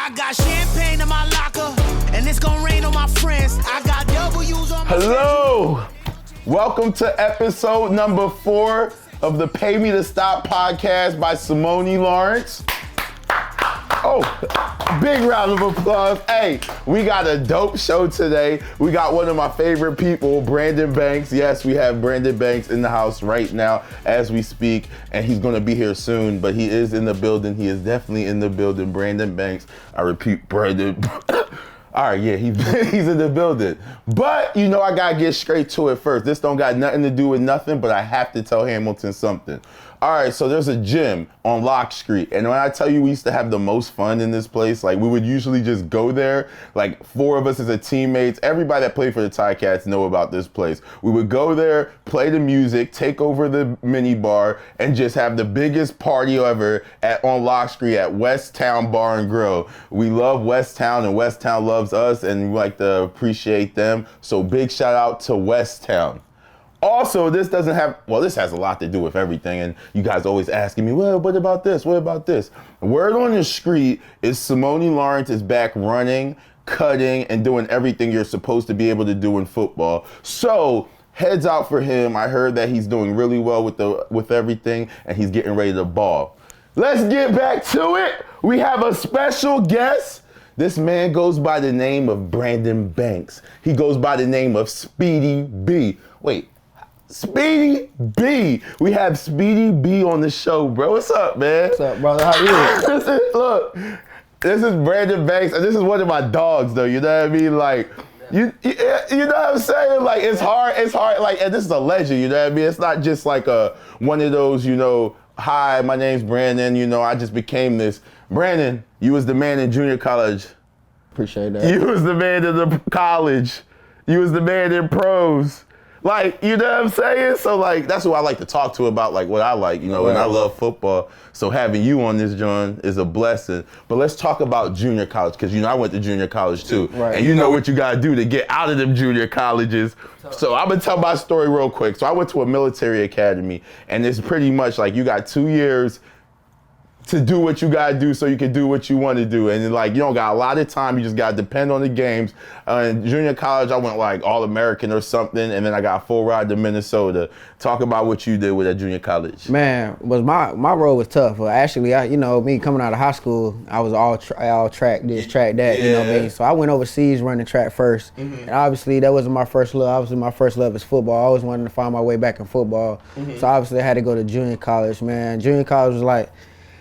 I got champagne in my locker, and it's gonna rain on my friends. I got W's on my Hello! Welcome to episode number 4 of the Pay Me to Stop podcast by Simoni Lawrence. Oh, big round of applause. Hey, we got a dope show today. We got one of my favorite people, Brandon Banks. Yes, we have Brandon Banks in the house right now as we speak, and he's gonna be here soon, but he is in the building. He is definitely in the building. Brandon Banks. I repeat, Brandon. All right, yeah, he's in the building. But, you know, I gotta get straight to it first. This don't got nothing to do with nothing, but I have to tell Hamilton something. All right, so there's a gym on Lock Street. And when I tell you we used to have the most fun in this place, like we would usually just go there, like 4 of us as a teammates. Everybody that played for the Ticats know about this place. We would go there, play the music, take over the mini bar, and just have the biggest party ever on Lock Street at West Town Bar and Grill. We love West Town and West Town loves us, and we like to appreciate them. So big shout out to West Town. Also, this has a lot to do with everything, and you guys always asking me, well, what about this? What about this? Word on the street is Simoni Lawrence is back running, cutting, and doing everything you're supposed to be able to do in football. So, heads out for him. I heard that he's doing really well with everything, and he's getting ready to ball. Let's get back to it. We have a special guest. This man goes by the name of Brandon Banks. He goes by the name of Speedy B. Wait. Speedy B. We have Speedy B on the show, bro. What's up, man? What's up, brother? How you doing? Look, this is Brandon Banks, and this is one of my dogs, though. You know what I mean? Like, you know what I'm saying? Like, it's hard. Like, and this is a legend. You know what I mean? It's not just like one of those, you know, hi, my name's Brandon. You know, I just became this. Brandon, you was the man in junior college. Appreciate that. You was the man in the college. You was the man in pros. Like, you know what I'm saying? So, like, that's who I like to talk to about, like, what I like, you know, and I love football. So having you on this, John, is a blessing. But let's talk about junior college, because, you know, I went to junior college, too. Right. And you know what you got to do to get out of them junior colleges. So I'm going to tell my story real quick. So I went to a military academy, and it's pretty much like you got 2 years to do what you gotta do so you can do what you want to do. And like, you don't got a lot of time, you just gotta depend on the games. In junior college, I went like All-American or something, and then I got a full ride to Minnesota. Talk about what you did with that junior college. Man, my role was tough. Actually, me coming out of high school, I was all track this, track that, you know what I mean? So I went overseas running track first. Mm-hmm. And obviously that wasn't my first love. Obviously my first love is football. I always wanted to find my way back in football. Mm-hmm. So obviously I had to go to junior college, man. Junior college was like,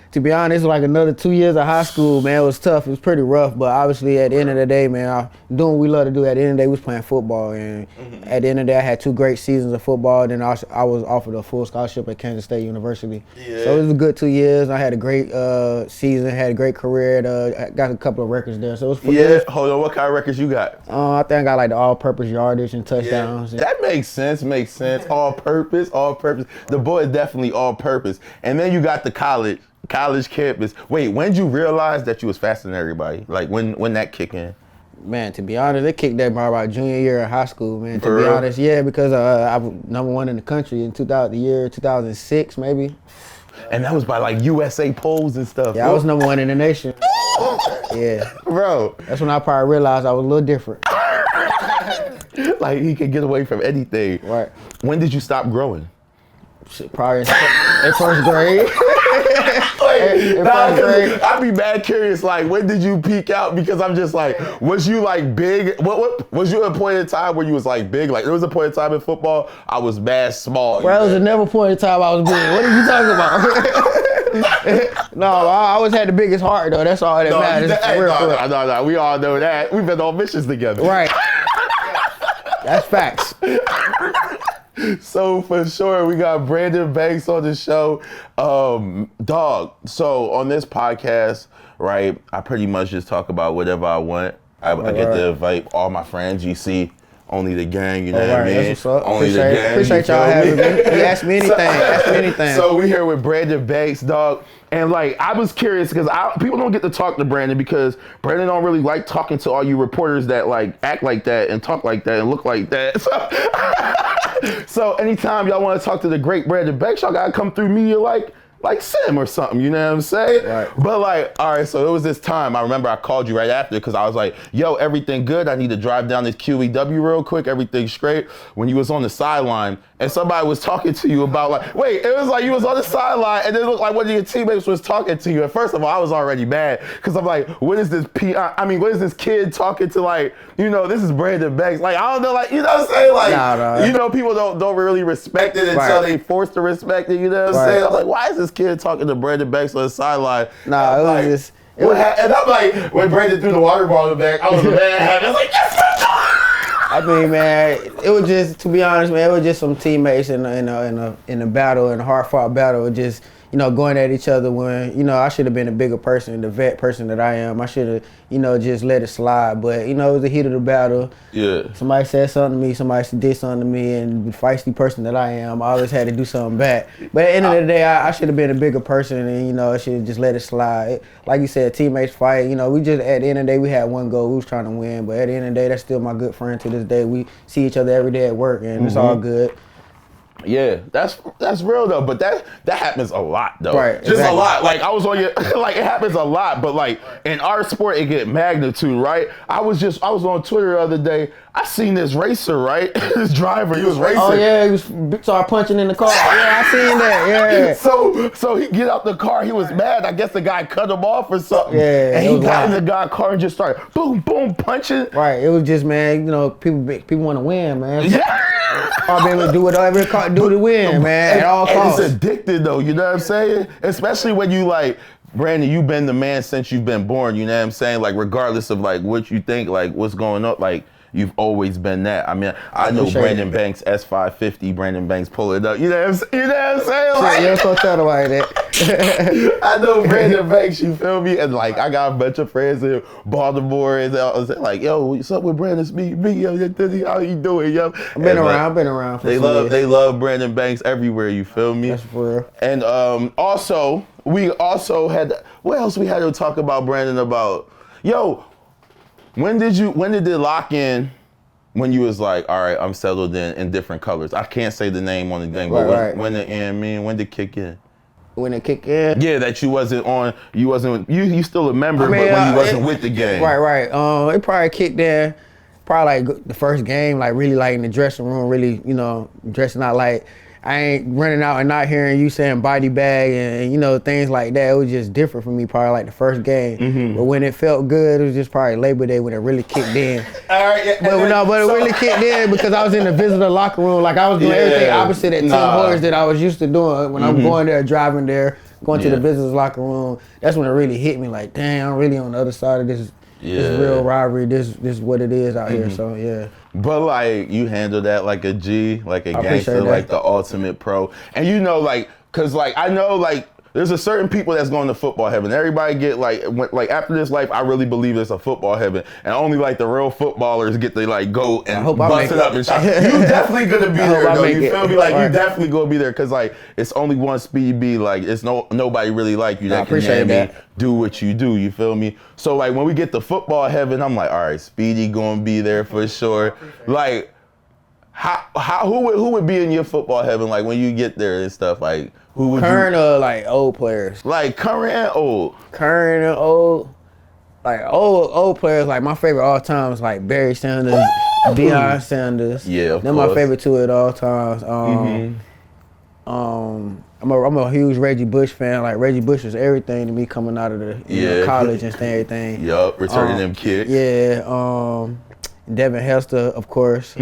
to be honest, like another 2 years of high school, man. It was tough. It was pretty rough. But obviously, at the end of the day, man, doing what we love to do. At the end of the day, we was playing football. And at the end of the day, I had 2 great seasons of football. Then I was offered a full scholarship at Kansas State University. Yeah. So it was a good 2 years. I had a great season, had a great career. I got a couple of records there. So it was Hold on. What kind of records you got? I think I got like the all-purpose yardage and touchdowns. Yeah. That makes sense. All-purpose. The boy is definitely all-purpose. And then you got the college campus. Wait, when did you realize that you was faster than everybody? Like when that kicked in? Man, to be honest, it kicked that by about junior year of high school, man. For to be real? honest, yeah, because I was #1 in the country in the year 2006, maybe. And that was by like USA polls and stuff. Yeah, I was #1 in the nation. Yeah. Bro. That's when I probably realized I was a little different. Like he could get away from anything. Right. When did you stop growing? Probably in first grade. I'd be mad curious, like, when did you peak out? Because I'm just like, was you like big? What was you at a point in time where you was like big? Like there was a point in time in football, I was mad small. Well, there was never a point in time I was big. What are you talking about? No, I always had the biggest heart though. That's all that matters. No. We all know that. We've been on missions together. Right. That's facts. So for sure, we got Brandon Banks on the show. Dog, so on this podcast, right, I pretty much just talk about whatever I want. I get to invite all my friends. You see, only the gang, you know what I mean? That's what's up. Only the gang. Appreciate y'all having me. You ask me anything. So we here with Brandon Banks, dog. And like, I was curious because people don't get to talk to Brandon because Brandon don't really like talking to all you reporters that like act like that and talk like that and look like that. So anytime y'all want to talk to the great Brandon Banks, y'all gotta come through media like like Sim or something, you know what I'm saying? Right. But like, all right, so it was this time. I remember I called you right after because I was like, yo, everything good? I need to drive down this QEW real quick. Everything straight. When you was on the sideline and somebody was talking to you about like, wait, it was like you was on the sideline and it looked like one of your teammates was talking to you. And first of all, I was already mad because I'm like, what is this what is this kid talking to, like, you know, this is Brandon Banks. Like, I don't know, like, you know what I'm saying? Like, Nah. you know, people don't really respect it until they forced to respect it, you know what I'm saying? I'm like, why is this kid talking to Brandon Banks on the sideline? Nah, it was just. And I'm like, when Brandon threw the water bottle back, I was mad. I was like, yes, I mean, man, it was just, to be honest, man, it was just some teammates in a battle, in a hard-fought battle, just, you know, going at each other when, you know, I should have been a bigger person, the vet person that I am. I should have, you know, just let it slide. But, you know, it was the heat of the battle. Yeah. Somebody said something to me, somebody did something to me, and the feisty person that I am, I always had to do something back. But at the end of the day, I should have been a bigger person, and, you know, I should have just let it slide. Like you said, teammates fight. You know, we just, at the end of the day, we had one goal. We was trying to win. But at the end of the day, that's still my good friend to this day. We see each other every day at work, and it's all good. Yeah, that's real though, but that happens a lot though. Right, just exactly. A lot. Like I was on your, like it happens a lot, but like in our sport, it get magnitude, right? I was on Twitter the other day. I seen this racer, right? This driver, he was racing. Oh yeah, he was started punching in the car. Yeah, I seen that. Yeah. So he get out the car. He was mad. I guess the guy cut him off or something. Yeah. And he got in the guy's car and just started boom, boom, punching. Right. It was just, man. You know, people want to win, man. Yeah. I'll be able to do whatever it costs do to win, man, at all costs. And it's addicted though, you know what I'm saying? Especially when you like, Brandon, you've been the man since you've been born, you know what I'm saying? Like regardless of like what you think, like what's going on, like you've always been that. I mean, I know Brandon Banks, S550, Brandon Banks, pull it up. You know what I'm saying? Like, you're so tell about that. I know Brandon Banks, you feel me? And like, I got a bunch of friends in Baltimore and I was like, yo, what's up with Brandon? Speak me, yo, how you doing, yo? I've been around. They love Brandon Banks everywhere, you feel me? That's for real. And also, we also had, what else we had to talk about Brandon about? Yo, when did it lock in when you was like, all right, I'm settled in different colors? I can't say the name on the thing, but when did it kick in? When it kicked in? Yeah, that you still a member, but when you wasn't with the game. Right. It probably kicked in, probably like the first game, like really like in the dressing room, really, you know, dressing out like, I ain't running out and not hearing you saying body bag and you know, things like that. It was just different for me, probably like the first game. Mm-hmm. But when it felt good, it was just probably Labor Day when it really kicked in. All right, yeah. But it really kicked in because I was in the visitor locker room. Like I was doing everything opposite at Tim Hortons that I was used to doing when I'm going there, driving there, going to the visitors locker room. That's when it really hit me like, damn, I'm really on the other side of this real rivalry. This is what it is out here. So yeah. But like you handle that like a G, like a gangster, like the ultimate pro. And you know, like, cause like I know like there's a certain people that's going to football heaven. Everybody get like after this life, I really believe there's a football heaven, and only like the real footballers get to like go and bust it up and shot. You definitely gonna be there though. You feel me? Like you definitely gonna be there because like it's only one Speedy B. Like it's nobody really like you that can do what you do. You feel me? So like when we get to football heaven, I'm like, all right, Speedy gonna be there for sure. Like who would be in your football heaven? Like when you get there and stuff, like. Who would current or like old players? Like current and old. Current and old. Like old players, like my favorite all time is like Barry Sanders, Deion Sanders. Yeah, they're my favorite two at all times. I'm a huge Reggie Bush fan. Like Reggie Bush was everything to me coming out of the college and everything. Yup, returning them kicks. Yeah. Devin Hester, of course.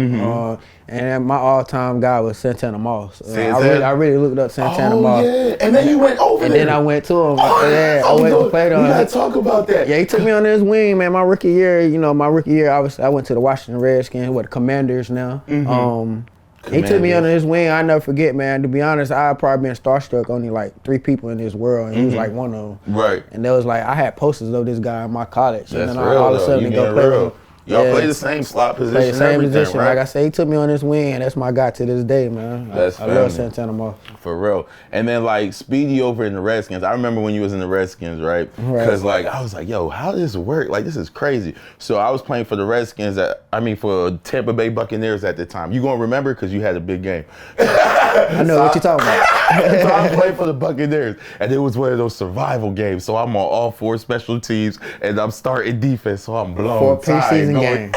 And my all-time guy was Santana Moss. I really looked up Santana Moss. Yeah. And then you went over there. And then I went to him. I went to play on him. We gotta talk about that. Yeah, he took me on his wing, man. My rookie year, I went to the Washington Redskins, the Commanders now. He took me under his wing. I never forget, man. To be honest, I probably been starstruck only like 3 people in this world, and he was like one of them. Right. And there was like, I had posters of this guy in my college. That's and then real, all of a sudden go play with him. Y'all play the same slot position. Play the same position. Right? Like I said, he took me on his wing, and that's my guy to this day, man. I love Santana Moss. For real. And then like Speedy over in the Redskins. I remember when you was in the Redskins, right? Because like I was like, yo, how does this work? Like this is crazy. So I was playing for the Redskins for Tampa Bay Buccaneers at the time. You gonna remember because you had a big game. I know what you're talking about. So I played for the Buccaneers, and it was one of those survival games. So I'm on all 4 special teams, and I'm starting defense, so I'm blowing 4 preseason games.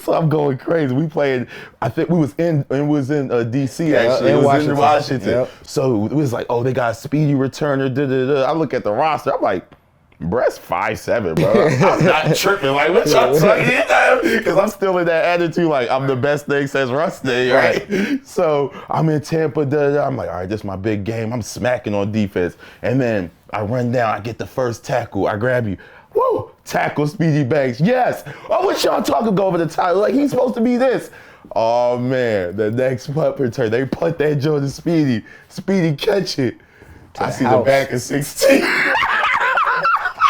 So I'm going crazy. We played. I think we was in DC Yeah, actually. in It was Washington. in Washington. Yep. So it was like, oh, they got a speedy returner. Da, da, da. I look at the roster. I'm like, Brett's 5'7", bro. I'm not tripping. Like, what y'all talking? Because I'm still in that attitude. Like, I'm the best thing since Rusty, right? So I'm in Tampa. Da, da. I'm like, all right, this is my big game. I'm smacking on defense, and then I run down. I get the first tackle. I grab you. Woo! Tackle Speedy Banks. Yes. Oh, what y'all talking about over the title? Like, he's supposed to be this. Oh, man. The next punt return, they punt that joint to Speedy. Speedy catch it. I see the back of 16.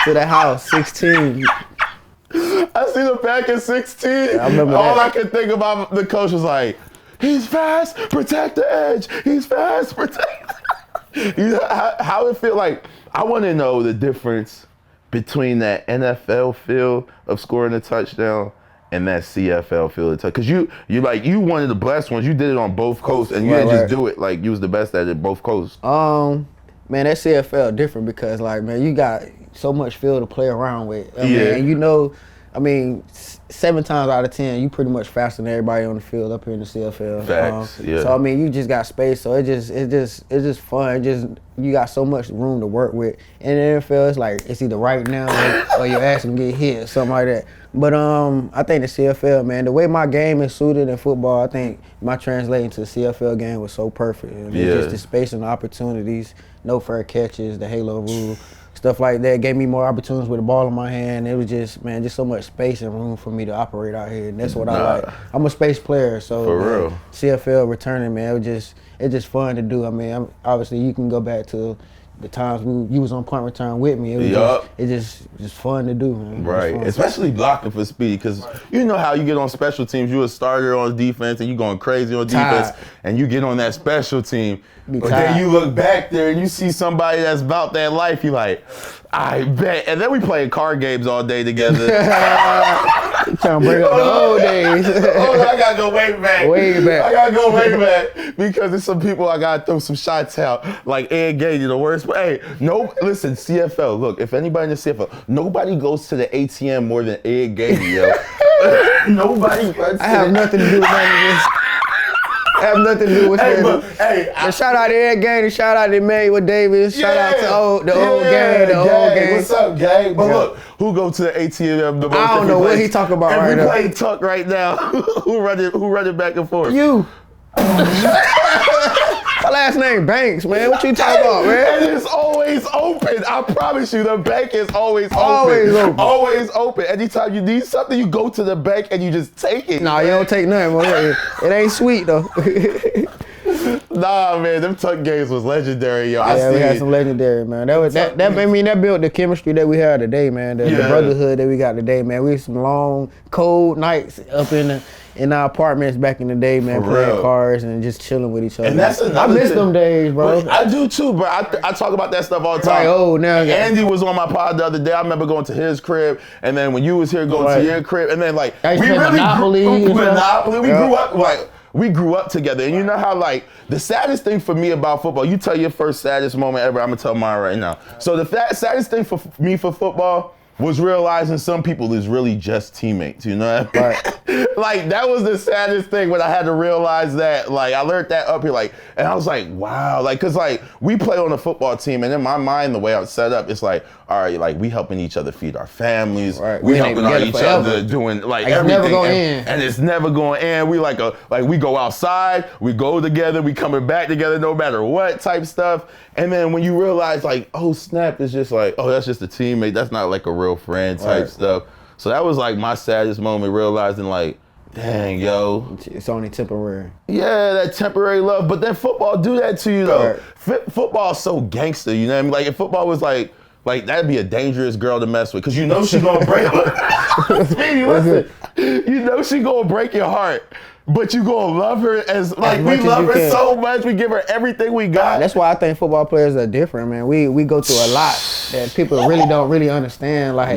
To the house, 16. I see the back of 16. I remember All that. I could think about, the coach was like, he's fast, protect the edge. He's fast, protect. You know how it feel like? I want to know the difference between that NFL feel of scoring a touchdown and that CFL feel of touchdown. Because you one of the blessed ones. You did it on both coasts, and you didn't just do it. Like, you was the best at it both coasts. Man, that CFL different because, like, man, you got so much field to play around with. I mean, and you know, 7 times out of 10, you pretty much faster than everybody on the field up here in the CFL. Facts, yeah. So I mean, you just got space. So it's just fun. You got so much room to work with. In the NFL, it's like it's either right now or your ass can get hit or something like that. But I think the CFL, man, the way my game is suited in football, I think my translating to the CFL game was so perfect. Just the space and the opportunities, no fair catches, the halo rule. Stuff like that gave me more opportunities with the ball in my hand. It was just so much space and room for me to operate out here, and that's what I like. I'm a space player, so For real. CFL returning, man, it's just fun to do. I mean, obviously you can go back to the times you was on punt return with me. It was just fun to do, man. Right, especially blocking for speed, because you know how you get on special teams, you a starter on defense and you going crazy on defense, and you get on that special team, but then you look back there and you see somebody that's about that life, you like, I bet. And then we playing card games all day together. Trying to bring up the old days. I gotta go way back. Way back. I gotta go way back because there's some people I gotta throw some shots out. Like Ed Gay, the worst. But hey, listen, CFL. Look, if anybody in the CFL, nobody goes to the ATM more than Ed Gay, yo. Nobody. I have nothing to do with none of this. I have nothing to do with that. Shout out to Ed Gang, and shout out to Emmanuel Davis. Shout out to the old gang. What's up, gang? But look, who go to the ATM the most? I don't know what he talking about right now. We play tuck right now. who run it back and forth? You. My last name Banks, man. What you talking about, man? And it's always open. I promise you, the bank is always open. Always open. Always open. Anytime you need something, you go to the bank and you just take it. Nah, you don't take nothing, man. It ain't sweet though. Nah, man, them tuck games was legendary, yo. Yeah, we had some legendary, man. That built the chemistry that we have today, man. The brotherhood that we got today, man. We had some long, cold nights up in our apartments back in the day, man, playing cards and just chilling with each other. And that's another I miss them days, bro. I do too, bro. I talk about that stuff all the time. Now Andy was on my pod the other day. I remember going to his crib, and then when you was here, going to your crib, and then like we really Monopoly. We grew up together, and you know how like the saddest thing for me about football. You tell your first saddest moment ever. I'm gonna tell mine right now. So the saddest thing for me for football was realizing some people is really just teammates, you know what I mean? Like, that was the saddest thing when I had to realize that. Like, I learned that up here, like, and I was like, wow. Like, cause like, we play on a football team, and in my mind, the way I was set up, it's like, all right, like, we helping each other feed our families. Right. We helping each other doing, like, everything. Never going in. And it's never going in. We like we go outside, we go together, we coming back together no matter what type stuff. And then when you realize, like, oh, snap, it's just like, oh, that's just a teammate. That's not like a real friend type stuff. So that was like my saddest moment, realizing like, dang, yo. It's only temporary. Yeah, that temporary love. But then football do that to you, though. Football is so gangster, you know what I mean? Like, if football was like that'd be a dangerous girl to mess with, because you know she gonna break Speedy, listen. You know she gonna break your heart. But you gonna love her as we love her so much. We give her everything we got. That's why I think football players are different, man. We go through a lot that people really don't understand. Like,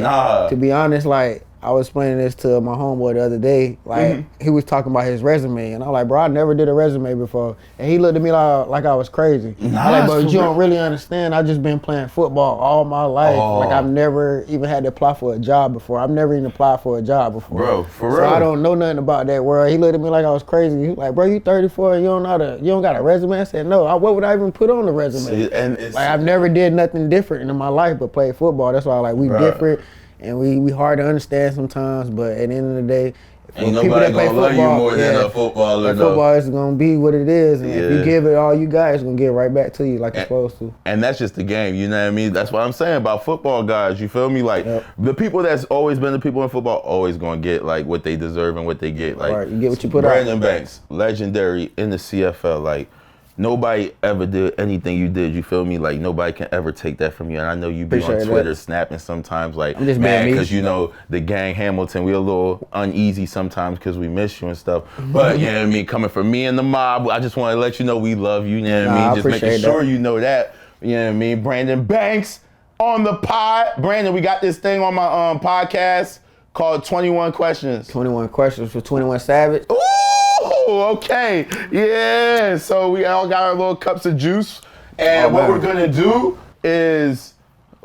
to be honest, like I was explaining this to my homeboy the other day. Like, he was talking about his resume. And I'm like, bro, I never did a resume before. And he looked at me like I was crazy. I'm like, bro, you don't really understand. I've just been playing football all my life. Like, I've never even had to apply for a job before. I've never even applied for a job before. Bro, for real. So I don't know nothing about that world. He looked at me like I was crazy. He was like, bro, you 34 and you don't got a resume? I said, no. What would I even put on the resume? See, and like, I've never did nothing different in my life but play football. That's why, like, we different. And we hard to understand sometimes, but at the end of the day, ain't nobody gonna love you more than a footballer. Football is gonna be what it is, and if you give it all you got, it's gonna get right back to you like it's supposed to. And that's just the game, you know what I mean? That's what I'm saying about football guys, you feel me? Like, the people that's always been the people in football always gonna get, like, what they deserve and what they get. Like, right, you get what you put Brandon out. Banks, legendary in the CFL, like, nobody ever did anything you did, you feel me? Like, nobody can ever take that from you. And I know you be on Twitter snapping sometimes, like, I'm just mad being me. because, you know, the gang Hamilton, we a little uneasy sometimes because we miss you and stuff. But, you know what I mean? Coming from me and the mob, I just want to let you know we love you, you know what I mean? Just making sure you know that, you know what I mean? Brandon Banks on the pod. Brandon, we got this thing on my podcast called 21 Questions. 21 Questions for 21 Savage. Oh, okay. Yeah. So we all got our little cups of juice. And what we're going to do is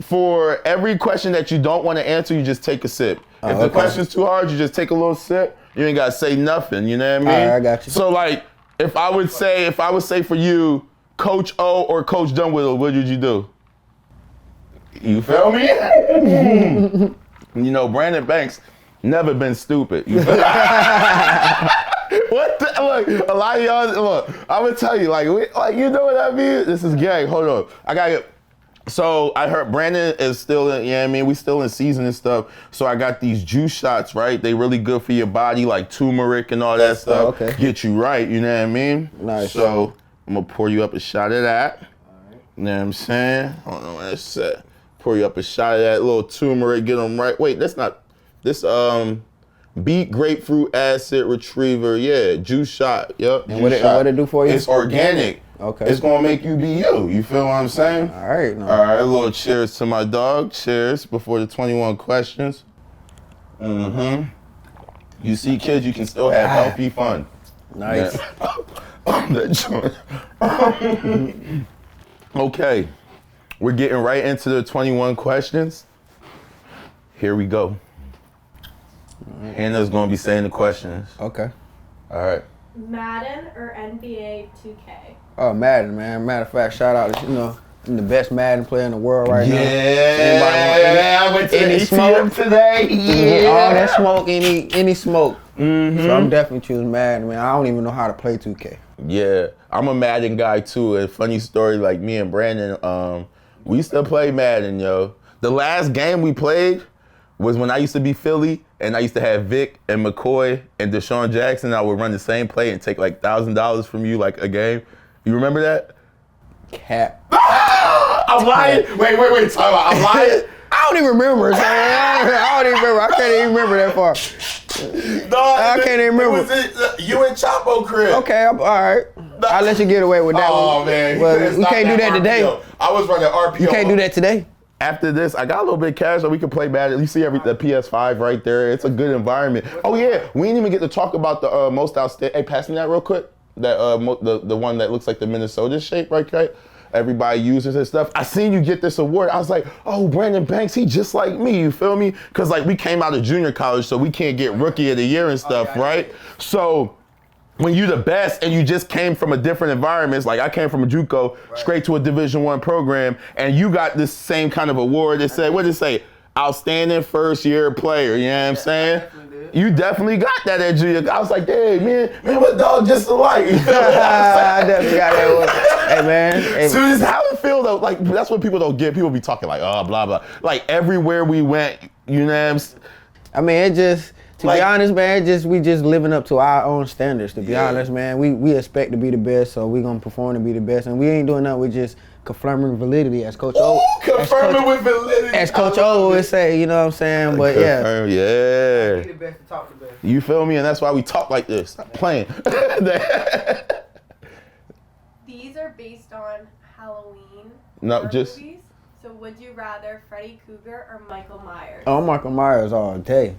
for every question that you don't want to answer, you just take a sip. If the question's too hard, you just take a little sip. You ain't got to say nothing. You know what I mean? All right, I got you. So, like, if I would say for you, Coach O or Coach Dunwhiddle, what would you do? You feel me? You know, Brandon Banks never been stupid. You feel What the, look, a lot of y'all, look, I'm gonna tell you, like, you know what I mean? This is gang, hold on. So I heard Brandon is still in, you know what I mean? We still in season and stuff. So I got these juice shots, right? They really good for your body, like turmeric and all that stuff. Okay. Get you right, you know what I mean? Nice. So I'm gonna pour you up a shot of that. You know what I'm saying? Hold on, that's set. Pour you up a shot of that little turmeric, get them right. Wait, that's not, this, beet grapefruit acid retriever, juice shot, yep. And what it do for you? It's organic. Okay. It's gonna make you be you. You feel what I'm saying? All right. All right, a little cheers to my dog. Cheers before the 21 questions. You see, kids, you can still have healthy fun. Nice. Okay, we're getting right into the 21 questions. Here we go. Hannah's gonna be saying the questions. Okay. All right. Madden or NBA 2K? Oh, Madden, man. Matter of fact, shout out to, you know, I'm the best Madden player in the world right now. Yeah, I went to the ATM today. Yeah. All that smoke, any smoke. So I'm definitely choosing Madden, man. I don't even know how to play 2K. Yeah, I'm a Madden guy too. And funny story, like me and Brandon, we used to play Madden, yo. The last game we played was when I used to be Philly, and I used to have Vick and McCoy and Deshaun Jackson. I would run the same play and take like $1,000 from you like a game. You remember that? Cap. I'm lying. Wait. Time out. I'm lying. I don't even remember. I don't even remember. I can't even remember that far. I can't even remember. You and Chapo crib. Okay, all right. I'll let you get away with that one. Oh, man. But we can't do that today. I was running RPO. You can't do that today. After this, I got a little bit of cash so we can play Madden. You see the PS5 right there. It's a good environment. Oh, yeah. We didn't even get to talk about the most outstanding. Hey, pass me that real quick. That the one that looks like the Minnesota shape, right? Everybody uses his stuff. I seen you get this award. I was like, oh, Brandon Banks, he just like me, you feel me? Because like we came out of junior college, so we can't get rookie of the year and stuff, right? So when you the best and you just came from a different environment, it's like I came from a JUCO straight to a Division I program, and you got this same kind of award. It said, what did it say? Outstanding first year player, you know what I'm saying? You definitely got that at junior. I was like, hey, man, what dog just alike? You feel what I definitely got that one. Hey, man. Hey. So this is how it feel though. Like that's what people don't get. People be talking like, oh, blah blah. Like everywhere we went, you know what I'm saying? I mean, it just to be honest, man, we just living up to our own standards. To be honest, man, we expect to be the best, so we gonna perform to be the best, and we ain't doing nothing. We just confirming validity, as Coach O. Confirming with validity. As Coach O would say, you know what I'm saying? But yeah. Be the best to talk the best. You feel me? And that's why we talk like this. Stop playing. These are based on Halloween movies. So would you rather Freddy Krueger or Michael Myers? Oh, Michael Myers all day.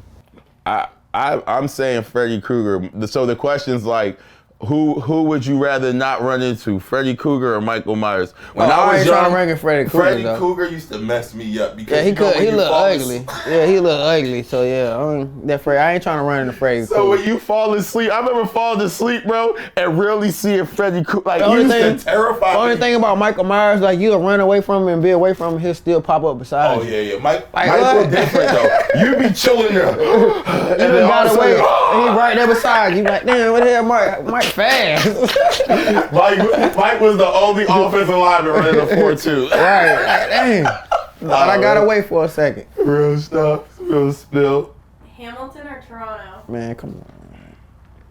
I'm saying Freddy Krueger. So the question's like, who would you rather not run into, Freddy Krueger or Michael Myers? When I was ain't young, trying to rank Freddy Krueger. Freddy Krueger used to mess me up because He look ugly. Yeah, he look ugly. So I ain't trying to run into Freddy Krueger. So when you fall asleep, I remember falling asleep, bro, and really seeing Freddy Krueger. Like, he used to terrify me. The only thing about Michael Myers, like, you'll run away from him and be away from him, he'll still pop up beside you. Oh, yeah. Michael different, though. You be chilling there. And then got away, and he right there beside you. Like, damn, what the hell, Mike fast. Mike was the only offensive lineman running a 4-2. Right. Like, damn. Thought I got away for a second. Real stuff. Real spill. Hamilton or Toronto? Man, come on.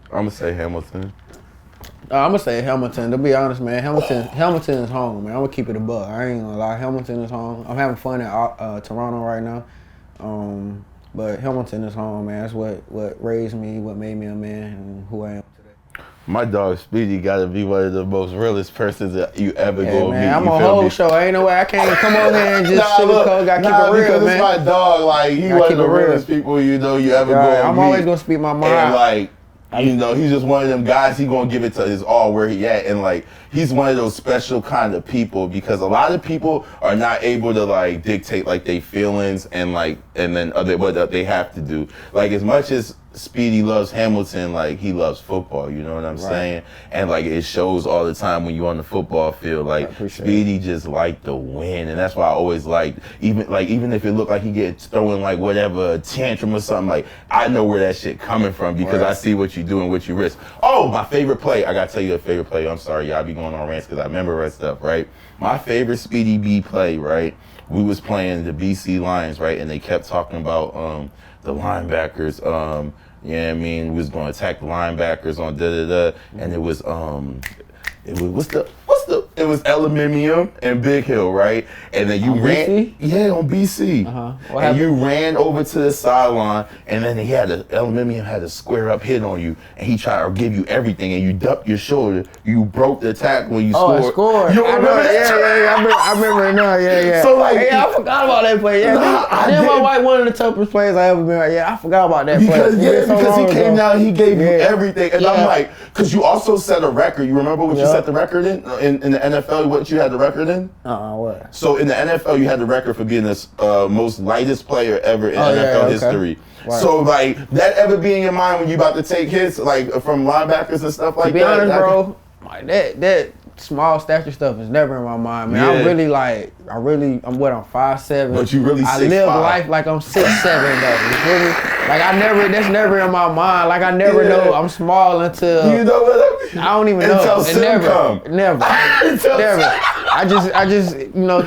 I'm going to say Hamilton. I'm going to say Hamilton. To be honest, man, Hamilton is home, man. I'm going to keep it a buck. I ain't going to lie. Hamilton is home. I'm having fun at Toronto right now. But Hamilton is home, man. That's what raised me, what made me a man, and who I am. My dog Speedy got to be one of the most realest persons that you ever go meet. I'm a whole show. Ain't no way I can't come over here and just sugarcoat. Got to keep it real, because man. It's my dog. Like, he one of the realest people you ever go meet. I'm always gonna speak my mind. And like, he's just one of them guys. He gonna give it to his all where he at, and like, he's one of those special kind of people because a lot of people are not able to like dictate like their feelings and then what they have to do. Like, as much as Speedy loves Hamilton, like, he loves football, you know what I'm saying? And like, it shows all the time when you're on the football field. Like, Speedy just like to win, and that's why I always liked, even if it looked like he gets throwing like whatever a tantrum or something, like, I know where that shit coming from because I see what you do and what you risk. Oh, my favorite play. I gotta tell you a favorite play. I'm sorry, y'all be going on rants because I remember that stuff, right? My favorite Speedy B play, right? We was playing the BC Lions, right? And they kept talking about the linebackers. You know what I mean? We was going to attack the linebackers on and it was it was Aluminium and Big Hill, right? And then you ran, BC? Yeah, on BC. What and happened? you ran over to the sideline, and then Aluminium had a square up hit on you, and he tried to give you everything, and you ducked your shoulder. You broke the tackle when you scored. I scored. You don't remember that? Yeah. I remember it now. Yeah. So like, I forgot about that play. Yeah, my wife, one of the toughest players I ever been. Yeah, I forgot about that because, play. Because he came down, he gave you everything, and I'm like, because you also set a record. You remember what you set the record in the NFL? What you had the record in? What? So in the NFL, you had the record for being the most lightest player ever in NFL history. Right. So like, that ever be in your mind when you about to take hits like from linebackers and stuff like that? To be honest, bro, that small stature stuff is never in my mind, man. I'm 5'7". But you really 6'5". I live life like I'm 6'7", though. You feel me? Like, that's never in my mind. Like, I never know I'm small until, you know what I mean? I don't even know. Never. Never. I just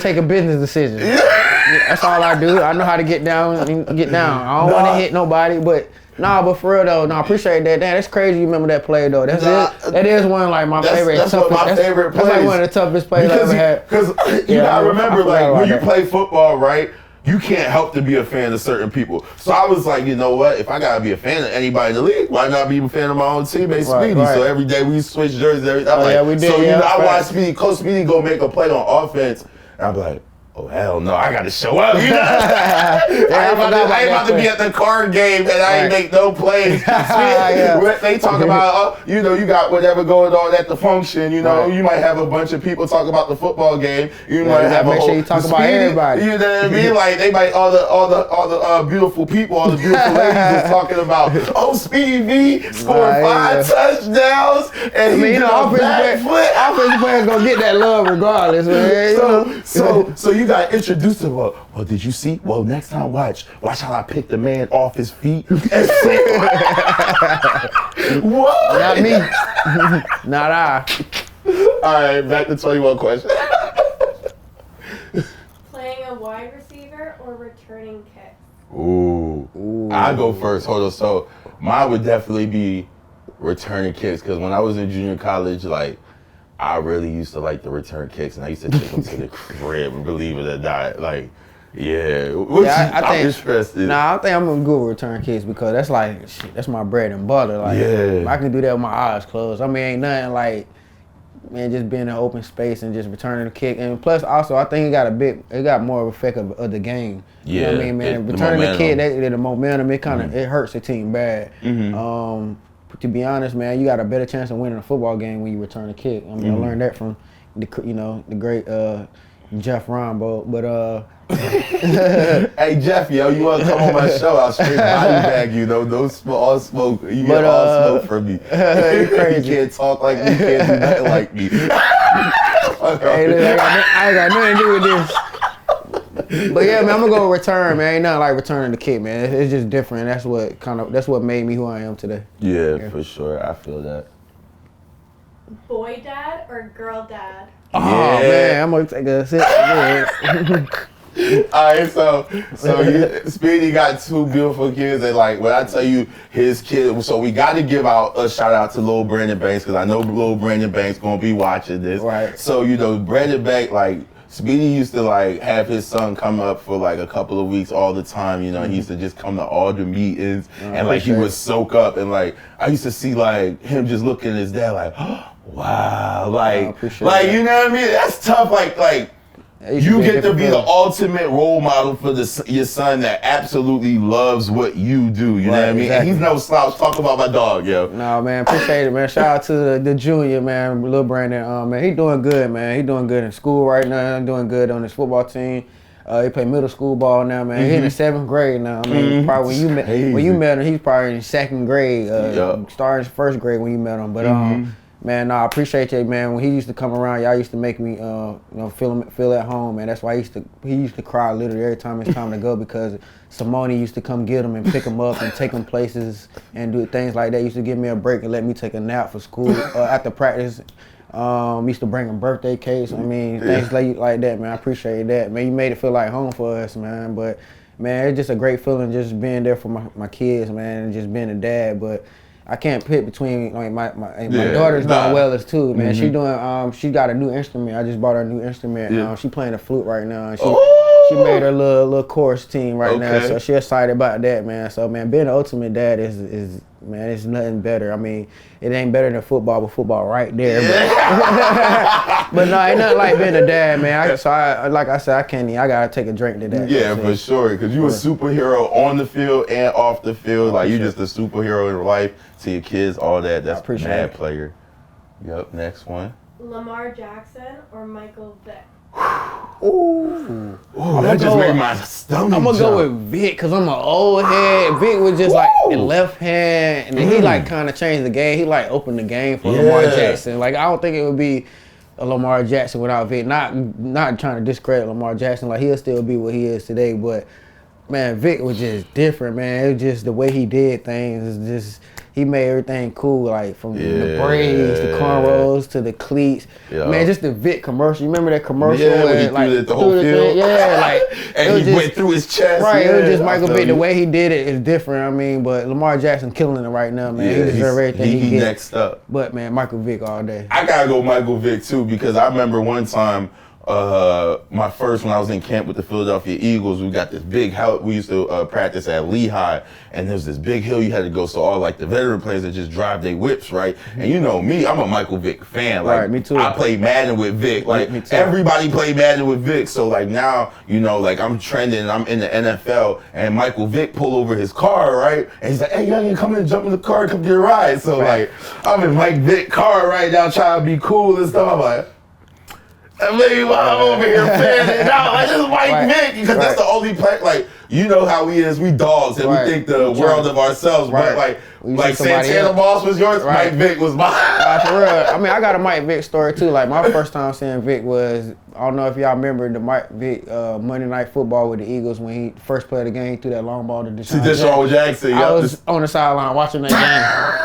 take a business decision. That's all I do. I know how to get down. I don't want to hit nobody, but for real though, I appreciate that. Damn, that's crazy. You remember that play though? That is one of like my favorite. That's one of my favorite plays. That's like one of the toughest plays I ever had. Because you gotta remember, like, when you play football, right? You can't help to be a fan of certain people. So I was like, you know what? If I gotta be a fan of anybody in the league, why not be a fan of my own teammate, Speedy? Right. So every day we switch jerseys. We did. So I watch Speedy go make a play on offense, and I'm like, oh, hell no, I gotta show up. You know? I ain't about to be at the card game and I ain't make no plays. They talk about, you got whatever going on at the function. You might have a bunch of people talk about the football game. You might have make sure you talk about everybody. You know what I mean? Like, they might, all the beautiful people, all the beautiful ladies is talking about, Speedy V scored 5 touchdowns and he did a backflip. Offensive players gonna get that love regardless, man. So you got introduced to, well, did you see? Well, next time, watch how I pick the man off his feet. What? Not me. Not I. All right, back to 21 questions. Playing a wide receiver or returning kicks? Ooh. I go first. Hold on. So mine would definitely be returning kicks because when I was in junior college, like, I really used to like the return kicks, and I used to take them to the crib, believe it or not. Like, yeah. I'm interested. I think I'm gonna go with return kicks because that's like, that's my bread and butter. Like, I can do that with my eyes closed. I mean, ain't nothing like man, just being in open space and just returning the kick. And plus, also, I think it got more effect of the game. You know what I mean, man? Returning the kick, the momentum, it hurts the team bad. To be honest, man, you got a better chance of winning a football game when you return a kick. I mean, I learned that from the great Jeff Rombo. But hey Jeff, yo, you want to come on my show? I'll straight body bag you, though. No all smoke. You get all smoke from me. You can't talk like me. You can't do nothing like me. Hey, look, I ain't got nothing to do with this. But yeah, man, I'm gonna go return, man. Ain't nothing like returning the kick, man. It's just different. That's what made me who I am today. Yeah, for sure. I feel that. Boy dad or girl dad? Oh man, I'm gonna take a sip. All right, so Speedy got 2 beautiful kids, and like when I tell you his kid, so we got to give out a shout out to Lil Brandon Banks because I know Lil Brandon Banks gonna be watching this. Right. So Brandon Banks, like Speedy used to like have his son come up for like a couple of weeks all the time. You know, he used to just come to all the meetings and like he would soak up, and like I used to see like him just looking at his dad like, oh, wow, like you know what I mean? That's tough. Like. You get to be the ultimate role model for your son that absolutely loves what you do. You know what I mean? Exactly. And he's no slouch. Talk about my dog, yo. No, man, appreciate it, man. Shout out to the junior, man, Lil Brandon. Man, he doing good, man. He doing good in school right now. Doing good on his football team. He play middle school ball now, man. He in the 7th grade now. I mean, probably when you met him, he's probably in 2nd grade, starting 1st grade when you met him. But man, I appreciate you, man. When he used to come around, y'all used to make me, feel at home, man. That's why he used to cry literally every time it's time to go because Simoni used to come get him and pick him up and take him places and do things like that. He used to give me a break and let me take a nap for school after practice. Used to bring him birthday cakes. I mean, things like that, man. I appreciate that, man. You made it feel like home for us, man. But man, it's just a great feeling just being there for my kids, man, and just being a dad. But I can't pick between like my daughter's doing well as too, man. She doing she got a new instrument. I just bought her a new instrument. She playing the flute right now. She made her little chorus team right now, so she excited about that, man. So man, being the ultimate dad is man, it's nothing better. I mean, it ain't better than football, but football right there. But no, ain't nothing like being a dad, man. Like I said, I gotta take a drink to that. Yeah, for sure, because you a superhero on the field and off the field. Like you just a superhero in life to your kids, all that. That's mad player. Yep, next one. Lamar Jackson or Michael Vick? Ooh, that just made my stomach I'm gonna go with Vick because I'm an old head. Vick was just like the left hand, and then he like kind of changed the game. He like opened the game for Lamar Jackson. Like I don't think it would be a Lamar Jackson without Vick. Not trying to discredit Lamar Jackson. Like he'll still be what he is today, but man, Vick was just different, man. It was just the way he did things. It's just he made everything cool, like from the braids, the cornrows to the cleats. Man, just the Vick commercial. You remember that commercial? Yeah, when he threw the whole field. And he went through his chest. Right, it was just Michael Vick. The way he did it is different. I mean, but Lamar Jackson killing it right now, man. He deserves everything he gets. Next up. But man, Michael Vick all day. I gotta go Michael Vick too because I remember one time. My first when I was in camp with the Philadelphia Eagles, we got this big house. We used to practice at Lehigh, and there's this big hill you had to go. So all like the veteran players that just drive their whips, right? And you know me, I'm a Michael Vick fan. Like, right, me too. I played Madden with Vick. Like everybody played Madden with Vick. So like now, you know, like I'm trending. I'm in the NFL, and Michael Vick pull over his car, right? And he's like, "Hey, young, come in, jump in the car, come get a ride." So like I'm in Mike Vick car right now, trying to be cool and stuff. I'm like. I mean, I'm over here fanning out. Like, this is Mike Vick, because that's the only play. Like, you know how we is. We dogs, and we think the world of ourselves. But, like Santana Moss was yours, Mike Vick was mine. For real. I mean, I got a Mike Vick story, too. Like, my first time seeing Vick was, I don't know if y'all remember the Mike Vick Monday Night Football with the Eagles when he first played the game, he threw that long ball to Deshaun Jackson. I was on the sideline watching that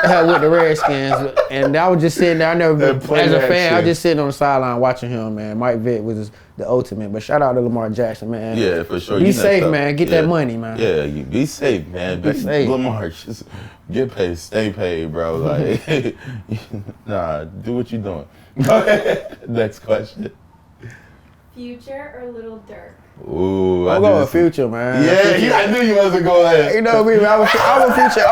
game with the Redskins, and I was just sitting there. I never, as a fan, I was just sitting on the sideline watching him, man. Mike Vick was the ultimate. But shout out to Lamar Jackson, man. Yeah, for sure. Be safe, man. Get that money, man. Yeah, you be safe, man. Be safe. Lamar, just get paid, stay paid, bro. Like, nah, do what you're doing. Next question. Future or Little Durk? Ooh, I'm going with Future, man. Yeah, I knew you wasn't going there. You know me, man. I'm a future.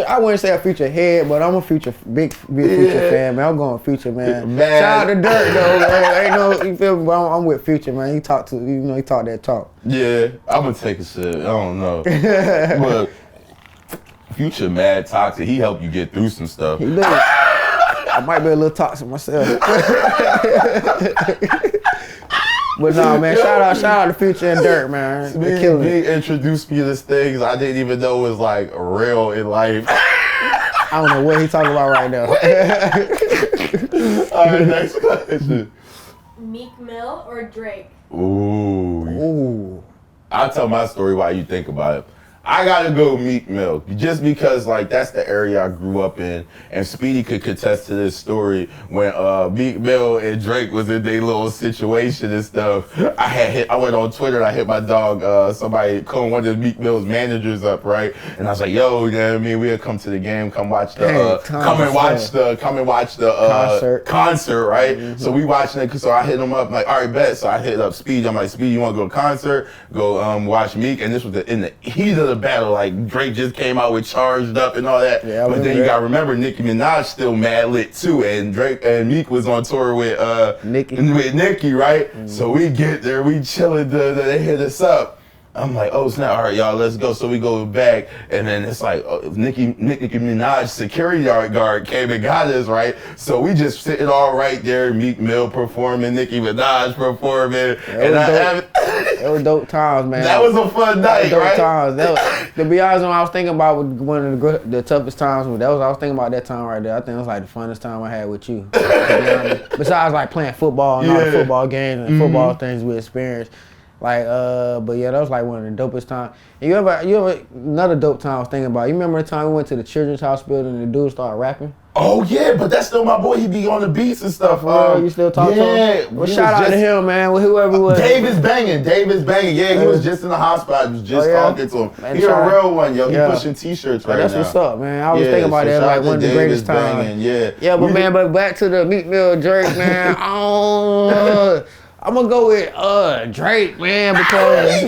I wouldn't say a future head, but I'm a big Future fan, man. I'm going Future, man. Shout out to Durk, though, man. Ain't no, you feel me? But I'm with Future, man. He talk that talk. Yeah, I'm gonna take a sip. I don't know, but Future mad toxic. He helped you get through some stuff. He did. I might be a little toxic myself. But no, man, shout out to Future and Durk, man. They killing it. He introduced me to this things I didn't even know was like real in life. I don't know what he talking about right now. All right, next question. Meek Mill or Drake? Ooh. I'll tell my story while you think about it. I gotta go Meek Mill, just because like that's the area I grew up in, and Speedy could contest to this story when Meek Mill and Drake was in their little situation and stuff. I went on Twitter and I hit my dog, somebody calling one of Meek Mill's managers up, right? And I was like, yo, you know what I mean? We'll come to the game, come watch the concert, right? Mm-hmm. So we watching it, so I hit him up, like, all right, bet. So I hit up Speedy. I'm like, Speedy, you wanna go to concert? Go watch Meek. And this was in the heat of the battle. Like Drake just came out with Charged Up and all that. Yeah, but then you gotta remember Nicki Minaj still mad lit too, and Drake and Meek was on tour with Nicki, right? Mm. So we get there, we chilling, they hit us up. I'm like, oh snap, all right, y'all, let's go. So we go back, and then it's like, Nicki Minaj security guard came and got us, right? So we just sitting all right there, Meek Mill performing, Nicki Minaj performing. It was dope times, man. That was a fun night, right? Times. To be honest, when I was thinking about one of the toughest times, I was thinking about that time right there. I think it was like the funnest time I had with you. To be honest. Besides like playing football and all the football games and football things we experienced. Like, but yeah, that was like one of the dopest times. And you ever another dope time I was thinking about. You remember the time we went to the Children's Hospital and the dude started rapping? Oh yeah, but that's still my boy. He be on the beats and stuff. You still talk to him? Well, shout out to him, man. Whoever it was. Dave is banging. Yeah, he was just in the hospital. I was just talking to him. Man, he a real one, yo. He pushing t-shirts right now. That's what's up, man. I was thinking about that like one of the greatest times. Yeah, but back to the Meek Mill Drake, man. I'm gonna go with Drake, man, because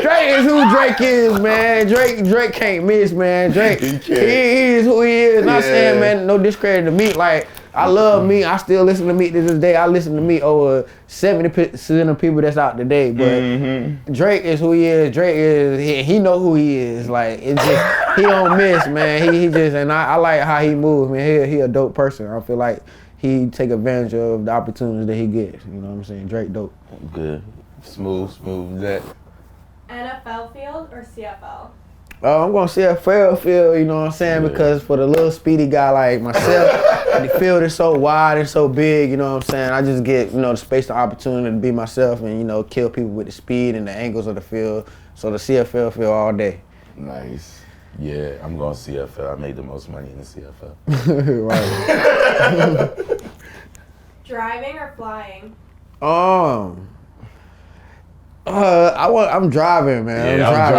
Drake is who Drake is, man. Drake can't miss, man. Drake, he is who he is. Not saying, man, no discredit to Meek. Like, I love Meek. I still listen to Meek to this day. I listen to Meek over 70% of people that's out today. But Drake is who he is. Drake is, he know who he is. Like, it's just, he don't miss, man. He just, and I like how he moves, man. He a dope person. I feel like he take advantage of the opportunities that he gets. You know what I'm saying? Drake dope. Good. Smooth that. NFL field or CFL? I'm going to CFL field, you know what I'm saying? Yeah. Because for the little speedy guy like myself, the field is so wide and so big, you know what I'm saying? I just get, the space and opportunity to be myself and, kill people with the speed and the angles of the field. So the CFL field all day. Nice. Yeah, I'm going CFL. I made the most money in the CFL. Right. Driving or flying? I'm driving, man. Yeah, I'm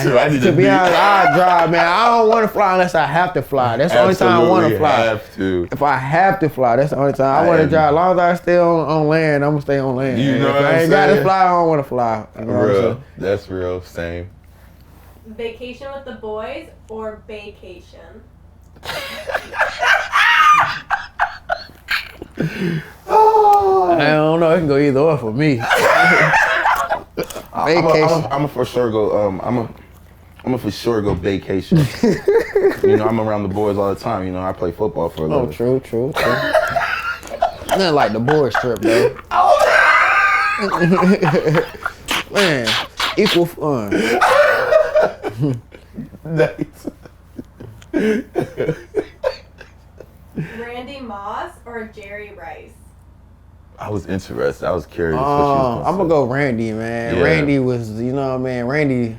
driving too. To be honest, I drive, man. I don't want to fly unless I have to fly. That's the only time I want to fly. Have to. If I have to fly, that's the only time I want to drive. As long as I stay on land, I'm gonna stay on land. You know what I'm saying? If I ain't got to fly, I don't want to fly. You know real. That's real. Same. Vacation with the boys or vacation? I don't know. It can go either or for me. Vacation. I'm for sure go. I'm for sure go vacation. I'm around the boys all the time. I play football for a living. Oh, true. Nothing like the boys trip, though. Man, equal fun. Nice. Randy Moss or Jerry Rice? I was interested. I was curious what you was I'm gonna go Randy, man. Yeah. Randy was, Randy,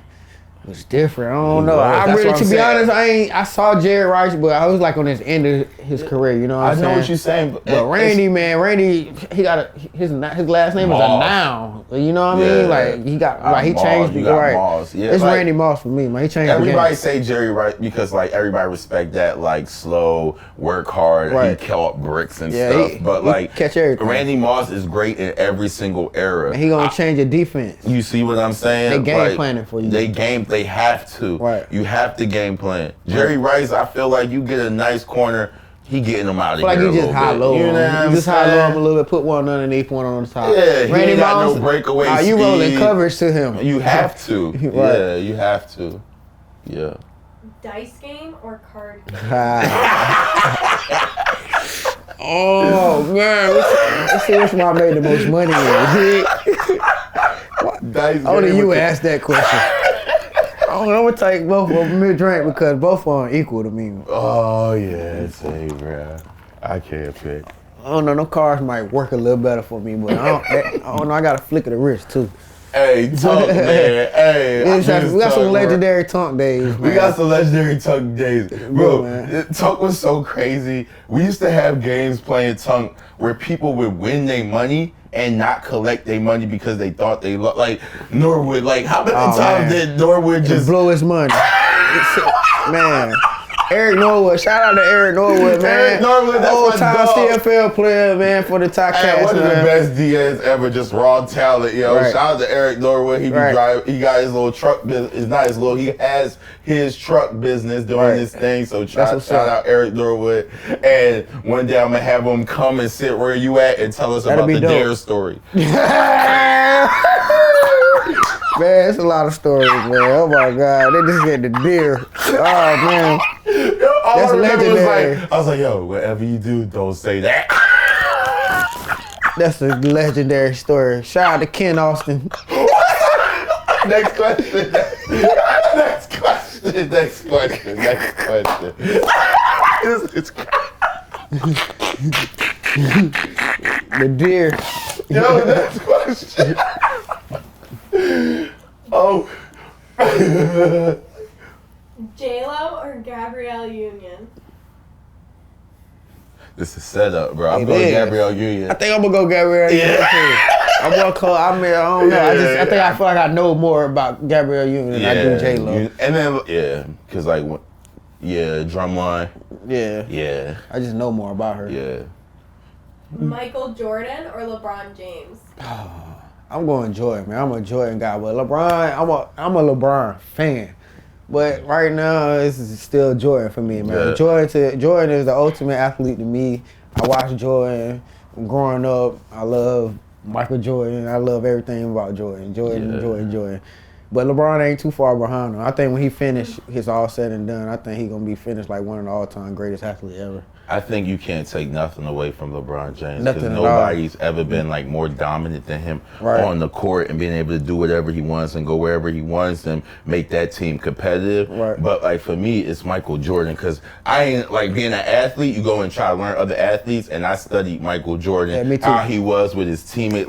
was different. I don't know. was. I That's really, what I'm to be saying. honest, I saw Jerry Rice, but I was like on his end of his career. You know what I'm saying? I know what you're saying, But Randy, he got his last name is a Moss. noun. You know what I mean? Yeah. Like he got he Moss, changed you it got right. Moss. Yeah, It's like, Randy Moss for me, man. He changed the everybody game. say Jerry Rice because like everybody respect that like slow, work hard, Right. he caught bricks and Yeah, stuff. he But like catch everything. Randy Moss is great in every single era. And he gonna change your defense. You see what I'm saying? They game Like, planning for you. They have to. Right. You have to game plan. Jerry Rice, I feel like you get a nice corner, he getting them out of I feel like here you a just little high bit. low. You know what I'm You just high low saying? him a little bit, put one underneath, one on the top. Yeah, he ain't got no breakaway you rolling speed. coverage to him. You have to. Right. Yeah, you have to. Yeah. Dice game or card game? Oh man, let's see which one I made the most money in. Only you asked that question. I'm gonna take both of them mid-drink because both of them equal to me. Oh yeah, say bro. I can't pick. I don't know, no cars might work a little better for me, but I don't know. I got a flick of the wrist too. Hey, Tunk, man. Hey, We got some legendary Tunk days, man. We got some legendary Tunk days. Bro, man. Tunk was so crazy. We used to have games playing Tunk where people would win their money and not collect their money because they thought they like Norwood. Like, how many times did Norwood just blow his money? Man. Eric Norwood, shout out to Eric Norwood, man. Eric Norwood, that's old my time dog. CFL player, man, for the top Hey, cats, one of the man. best DNs ever, just raw talent, yo. Right. Shout out to Eric Norwood. He be driving. He got his little truck business. It's not his little. He has his truck business doing his thing. So shout out Eric Norwood. And one day I'm gonna have him come and sit where you at and tell us That'd about be the dope. Dare story. Man, it's a lot of stories, man. Oh my God, they just get the deer. Oh man, All that's I remember was legendary. I was like, yo, whatever you do, don't say that. That's a legendary story. Shout out to Ken Austin. Next question. Next question. Next question. Next question. It's The deer. Yo, next question. Oh. J-Lo or Gabrielle Union? This is setup, bro. I'm It going is. Gabrielle Union. I think I'm gonna go Gabrielle Union too. I'm gonna call. I mean, I don't know. I think I feel like I know more about Gabrielle Union than I do J Lo. And then cause like, drumline. Yeah. Yeah, I just know more about her. yeah. Michael Jordan or LeBron James? I'm going Jordan, man. I'm a Jordan guy, but LeBron, I'm a LeBron fan. But right now, it's still Jordan for me, man. Yeah. Jordan is the ultimate athlete to me. I watched Jordan growing up. I love Michael Jordan. I love everything about Jordan. Jordan. But LeBron ain't too far behind him. I think when he finished, his all said and done, I think he's gonna be finished like one of the all-time greatest athletes ever. I think you can't take nothing away from LeBron James Nothing because at all. nobody's ever been like more dominant than him on the court and being able to do whatever he wants and go wherever he wants and make that team competitive. Right. But like for me, it's Michael Jordan because I ain't like being an athlete. You go and try to learn other athletes, and I studied Michael Jordan, Yeah, me too. how he was with his teammate.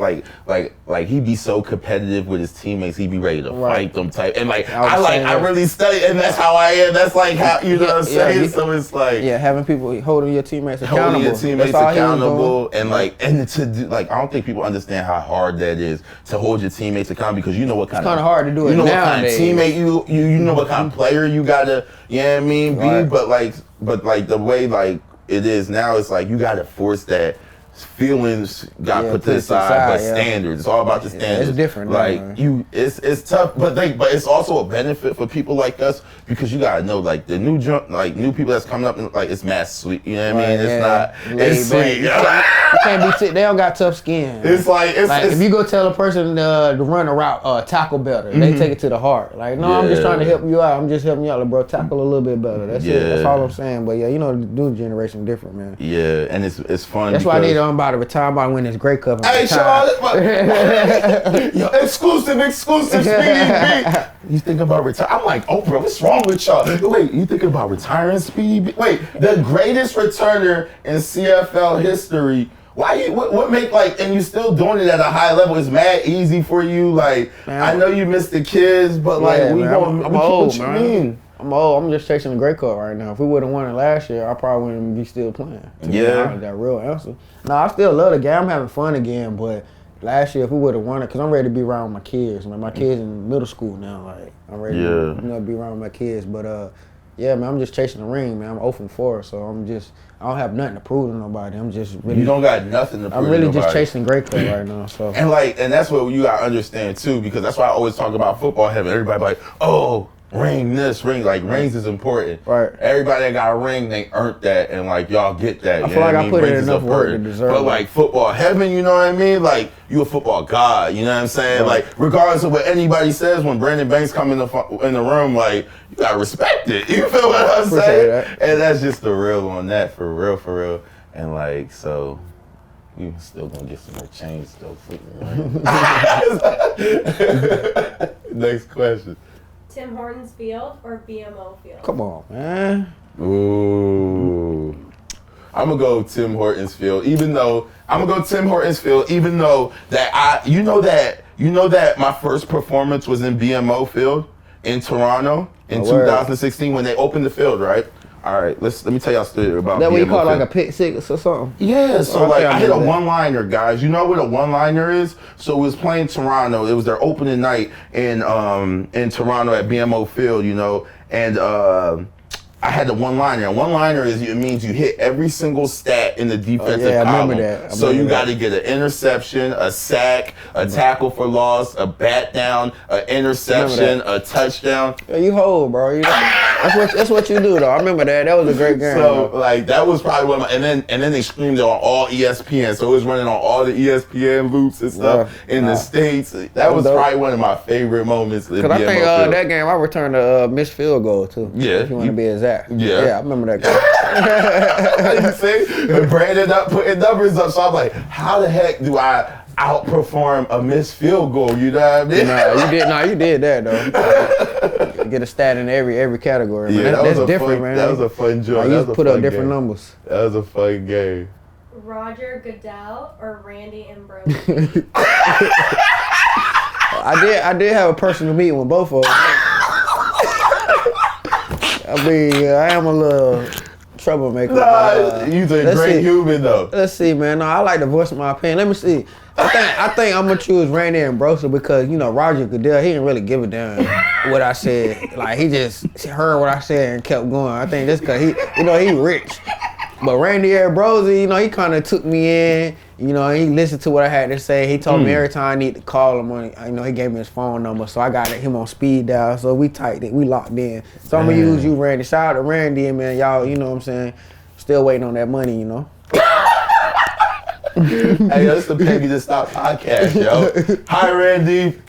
Like he'd be so competitive with his teammates, he'd be ready to fight them type. And like I really studied, and that's how I am. That's like how you know what I'm saying. So it's like having people holding your teammates accountable. holding your teammates That's all he was accountable doing. and to do like I don't think people understand how hard that is to hold your teammates accountable because you know what kind It's kind of hard to do it you know nowadays. what kind of teammate you know what kind of player you gotta be Right. but like the way like it is now it's like you gotta force that feelings got put to the side, but standards. It's all about the standards. It's different now, Like man. it's tough, but it's also a benefit for people like us because you gotta know like the new people that's coming up and like it's mass sweet. You know what I mean? It's not. It's sweet. You can't be. They don't got tough skin. It's like if you go tell a person to run a route, tackle better, they take it to the heart. Like, no, I'm just trying to help you out. I'm just helping you out, like, bro. Tackle a little bit better. That's it. That's all I'm saying. But yeah, you know, the new generation different, man. Yeah, and it's fun. That's why I need I'm about to retire. I'm about to win this Grey Cup. Hey, Sean, yo, exclusive, Speedy B. You thinking about retiring? I'm like, Oprah, what's wrong with y'all? Wait, you thinking about retiring, Speedy B? Wait, the greatest returner in CFL history Why you? What make like? And you still doing it at a high level? It's mad easy for you. Like Man, I know you miss the kids, but like Yeah, we man, going. I'm old, what you man. mean? I'm old. I'm just chasing the Grey Cup right now. If we would have won it last year, I probably wouldn't be still playing. To be Yeah. honest, that real answer. No, I still love the game. I'm having fun again, but last year, if we would have won it, because I'm ready to be around my kids. Man, my kids in middle school now. Like I'm ready to be around my kids. But yeah, man, I'm just chasing the ring, man. I'm 0 from 4, so I don't have nothing to prove to nobody. I'm just really. You don't got nothing to prove. I'm really to nobody. just chasing Grey Cup right now. So. And that's what you gotta understand too, because that's why I always talk about football heaven. Everybody like, oh, ring this, ring like rings is important. Right. Everybody that got a ring, they earned that, and like y'all get that. I feel like I put in Rings is enough work to important. deserve But it. like football heaven, you know what I mean? Like you a football god, you know what I'm saying? Right. Like regardless of what anybody says, when Brandon Banks come in the room, like you gotta respect it. You feel what I'm Appreciate saying? that. And that's just the real on that, for real. And like so. We still gonna get some more change though. Next question. Tim Hortons Field or BMO Field? Come on, man. Ooh. I'm gonna go Tim Hortons Field, even though that you know that my first performance was in BMO Field in Toronto in 2016 when they opened the field, right? All right, let me tell y'all a story about That BMO what you call Field. like a pick six or something? Yeah, so Okay, like I hit a remember that. one-liner, guys. You know what a one-liner is? So it was playing Toronto. It was their opening night in Toronto at BMO Field, you know, and I had the one-liner. And one-liner it means you hit every single stat in the defensive I column. remember that. So you got to get an interception, a sack, a tackle for loss, a bat down, an interception, a touchdown. Yeah, you hold, bro. That's what you do, though. I remember that. That was a great game. So bro. like that was probably one of my, and then they streamed it on all ESPN. So it was running on all the ESPN loops and stuff in the States. That was dope. probably one of my favorite moments. Cause I think that game I returned a missed field goal too. Yeah. If you want to be exact. Yeah. I remember that game. You see, and Brandon up putting numbers up. So I'm like, how the heck do I outperform a missed field goal? You know what I mean? You did that though. Get a stat in every category. Man. Yeah, That's was different, fun, man. That was a fun joke. You put up different numbers. That was a fun game. Roger Goodell or Randy Ambrose? I did have a personal meeting with both of them. I mean, I am a little troublemaker. Nah, you're a great human though. Let's see, man. No, I like to voice my opinion. Let me see. I think I'm gonna choose Randy Ambrose because Roger Goodell, he didn't really give a damn what I said. Like he just heard what I said and kept going. I think that's because he rich. But Randy Ambrose, he kind of took me in. He listened to what I had to say. He told me every time I need to call him he gave me his phone number. So I got him on speed dial. So we tight it. We locked in. So I'm going to use you, Randy. Shout out to Randy, and man, y'all, you know what I'm saying? Still waiting on that money, Hey, that's the Pay Me to Stop podcast, yo. Hi, Randy.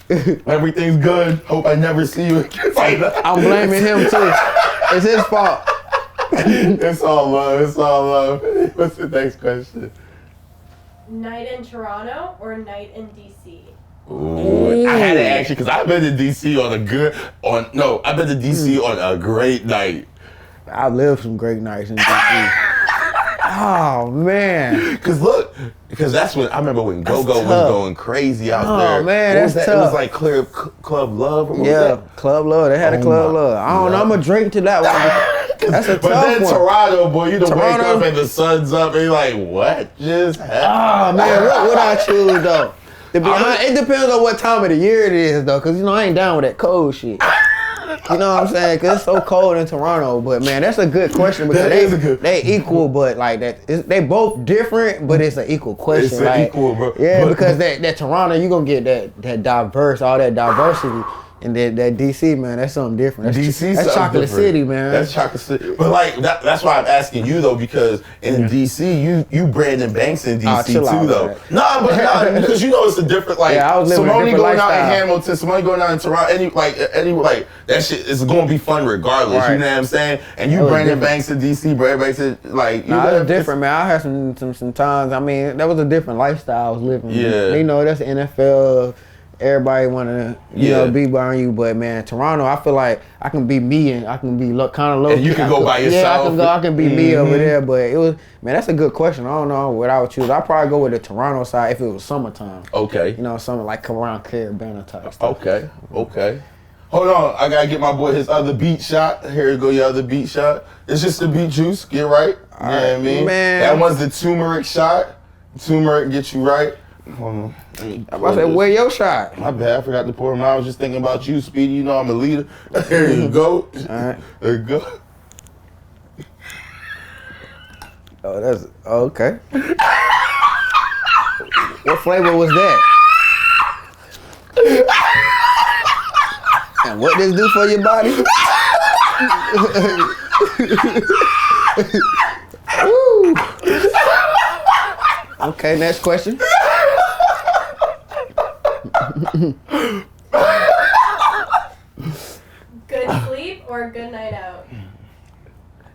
Everything's good. Hope I never see you again. I'm blaming him, too. It's his fault. It's all love. What's the next question? Night in Toronto or night in DC? Ooh, I had to ask you because I've been to DC I've been to DC on a great night. I've lived some great nights in DC. Oh, man. Because that's when I remember when Go-Go was going crazy out there. Oh, man, What was that's that? tough. It was like Club Love. Or what was Yeah, that? Club Love. They had a Club Love. I don't know. I'm going to drink to that one. That's a tough But then one. Toronto, boy, you don't wake Toronto. up and the sun's up and you're like, what just happened? Oh, man, what would I choose, though? To be honest, it depends on what time of the year it is, though, because, I ain't down with that cold shit. You know what I'm saying? Because it's so cold in Toronto. But, man, that's a good question because they equal, but, like, they both different, but it's an equal question. It's an equal, bro. Yeah, because that Toronto, you're going to get that diverse, all that diversity. And that DC, man, that's something different. That's Chocolate different. City, man. That's Chocolate City. But like that's why I'm asking you though, because in DC, you Brandon Banks in DC chill out too though. with Nah, because it's a different I was living a Simoni different going out in lifestyle. Hamilton, Simoni going out in Toronto, any that shit is gonna be fun regardless. Right. You know what I'm saying? And you That was Brandon different. Banks in DC, Brandon Banks in Nah, it was different, man. I had some times. I mean, that was a different lifestyle I was living. Yeah. That's NFL. everybody want to, you know, be behind you. But man, Toronto, I feel like I can be me and I can be kind of low. And you can go by yourself. Yeah, I can be me over there. But it was, man, that's a good question. I don't know what I would choose. I'd probably go with the Toronto side if it was summertime. Okay. You know, something like around Caribbean type stuff. Okay. Hold on, I gotta get my boy his other beat shot. Here go your other beat shot. It's just the beet juice. Get right. You know what I mean? Man. That one's the turmeric shot. Turmeric get you right. Hold on. I said, where your shot? My bad, I forgot to pour them out. I was just thinking about you, Speedy. You know I'm a leader. There you go. All right. There you go. Oh, that's okay. What flavor was that? And what this do for your body? Woo. Okay, next question. Good sleep or good night out?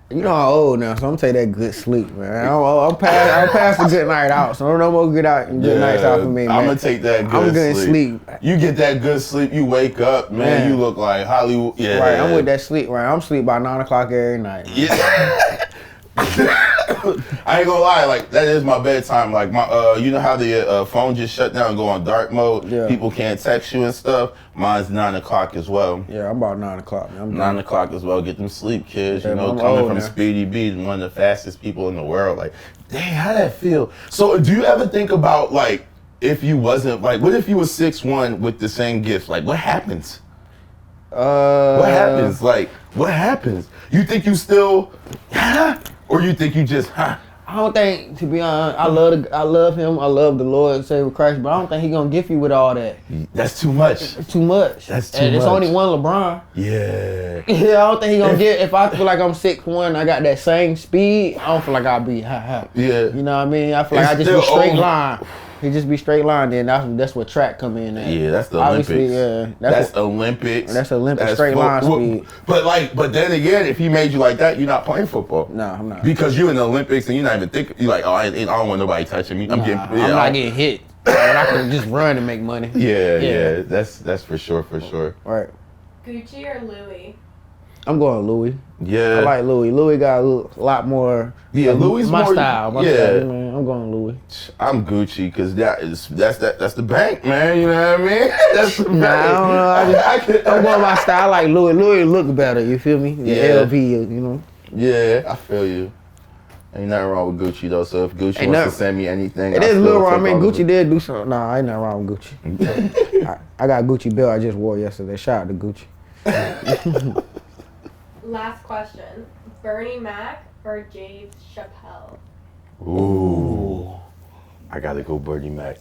You know I'm old now, so I'm gonna take that good sleep, man. I'm past the good night out, so no more good nights out for me, man. I'm gonna take that good I'm good sleep. You get that good sleep, you wake up, man. You look like Hollywood. Yeah. Right, I'm with that sleep, right? I'm sleep by 9 o'clock every night. Man. Yeah. I ain't gonna lie, like that is my bedtime. Like my, you know how the phone just shut down and go on dark mode. Yeah. People can't text you and stuff. Mine's 9 o'clock as well. Yeah, I'm about 9 o'clock. Man. I'm 9 o'clock as well. Get them sleep, kids. Yeah, you know, I'm coming old from now. Speedy B, one of the fastest people in the world. Like, dang, how that feel? So, do you ever think about like if you wasn't like, what if you was 6'1" with the same gifts? Like, what happens? What happens? Like, what happens? You think you still, or you think you just, I don't think, to be honest, I love him. I love the Lord and Savior Christ, but I don't think he gonna gift you with all that. That's too much. It's too much. That's too and much. It's only one LeBron. Yeah. Yeah, I don't think he gonna get. If I feel like I'm 6'1", I got that same speed. I don't feel like I'll be Yeah. You know what I mean? I feel like I It's just be still straight over. line. He just be straight line. Then that's what track come in at. Yeah, that's the Obviously, Olympics. yeah, That's Olympics. That's Olympic straight line speed. But then again, if he made you like that, you're not playing football. No, I'm not. Because you're in the Olympics and you're not even thinking. You're like, oh, I don't want nobody touching me. I'm I'm not getting hit. But I can just run and make money. Yeah. That's for sure. Right. Gucci or Louis? I'm going Louis. Yeah. I like Louis. Louis got a lot more. Yeah, Louis my more, style. My style, man. I'm going Louis. I'm Gucci because that's the bank, man. You know what I mean? That's the bank. I don't know. I'm going by style. I like Louis. Louis look better. You feel me? The Yeah. LV, you know. Yeah, I feel you. Ain't nothing wrong with Gucci though. So if Gucci wants to send me anything, It I is a still little wrong. I take mean, all of Gucci it. did do something. Nah, ain't nothing wrong with Gucci. I got a Gucci belt I just wore yesterday. Shout out to Gucci. Last question. Bernie Mac or Dave Chappelle? Ooh, I gotta go Bernie Mac.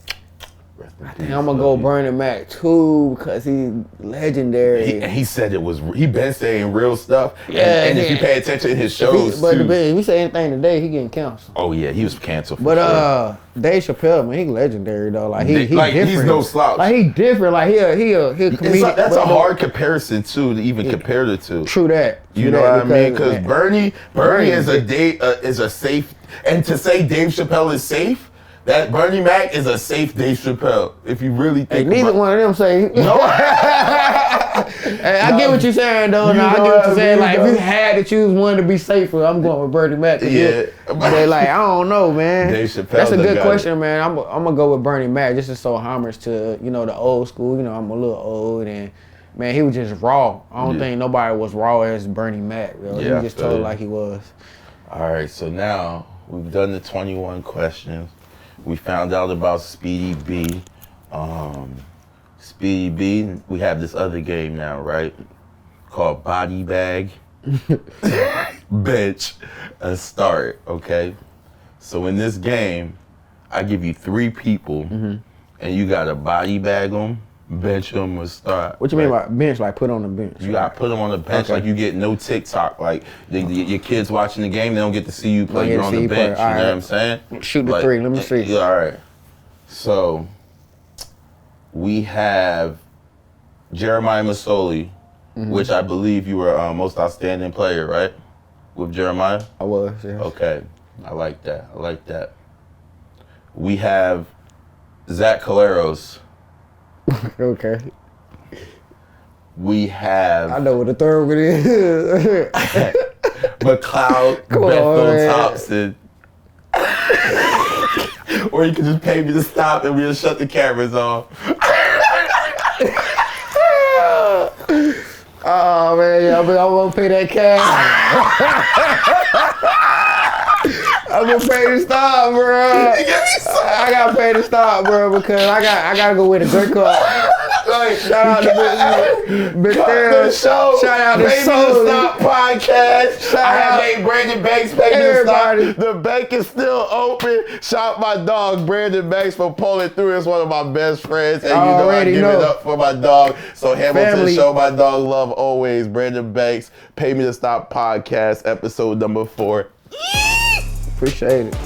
Rest in peace, I'm gonna love go you. Bernie Mac too because he's legendary. He said it was. He been saying real stuff. Yeah, and if you yeah. pay attention to his shows But too. if he say anything today, he getting canceled. Oh yeah, he was canceled. For But sure. Dave Chappelle, man, he legendary though. Like he Like, he's different. no slouch. Like he different. Like he a comedian. That's but a hard comparison too to even compare the two. True that. You know what I mean? Because Bernie is a safe, and to say Dave Chappelle is safe, that Bernie Mac is a safe Dave Chappelle. If you really think neither about one of them say. No. Hey, I get what you're saying though. You I get know what what I you're saying. mean, Like though. if you had to choose one to be safer, I'm going with Bernie Mac. Yeah. But they like, I don't know, man. Dave Chappelle That's a done good got question, man. I'm gonna go with Bernie Mac. Just to show homage to, you know, the old school. You know, I'm a little old and man, he was just raw. I don't think nobody was raw as Bernie Mac. Yo. Yeah, I He just feel told you. like he was. All right, so now we've done the 21 questions. We found out about Speedy B. Speedy B, we have this other game now, right? Called Body Bag, Bench, and Start, okay? So in this game, I give you 3 people, and you gotta body bag them, bench them, or start. What you mean by bench? Like put on the bench? You gotta put them on the bench, Okay. like you get no TikTok. Like your kids watching the game, they don't get to see you play. Don't get You're to on see the you play. bench. You know All what right. I'm saying? Shoot the Like, 3. Let me see. Yeah, all right. So we have Jeremiah Masoli, which I believe you were most outstanding player, right? With Jeremiah. I was. Yeah. Okay, I like that. We have Zach Caleros. Okay. We have I know what the third one is. McLeod Come on, Bethel man. Thompson. Or you can just pay me to stop and we'll shut the cameras off. Oh man, yeah, but I'm gonna pay that cash. I'm gonna pay to stop, bro. I gotta pay to stop, bro, because I gotta go with a great car. Shout out to Big The show. Shout out to Pay Me to Simoni. Stop podcast. I have out made Brandon Banks pay me to everybody. stop. The bank is still open. Shout my dog Brandon Banks for pulling through. It's one of my best friends, and you know I Already give know. it up for my dog. So Hamilton, Family. show my dog love always. Brandon Banks, Pay Me to Stop podcast, episode number 4. Appreciate it.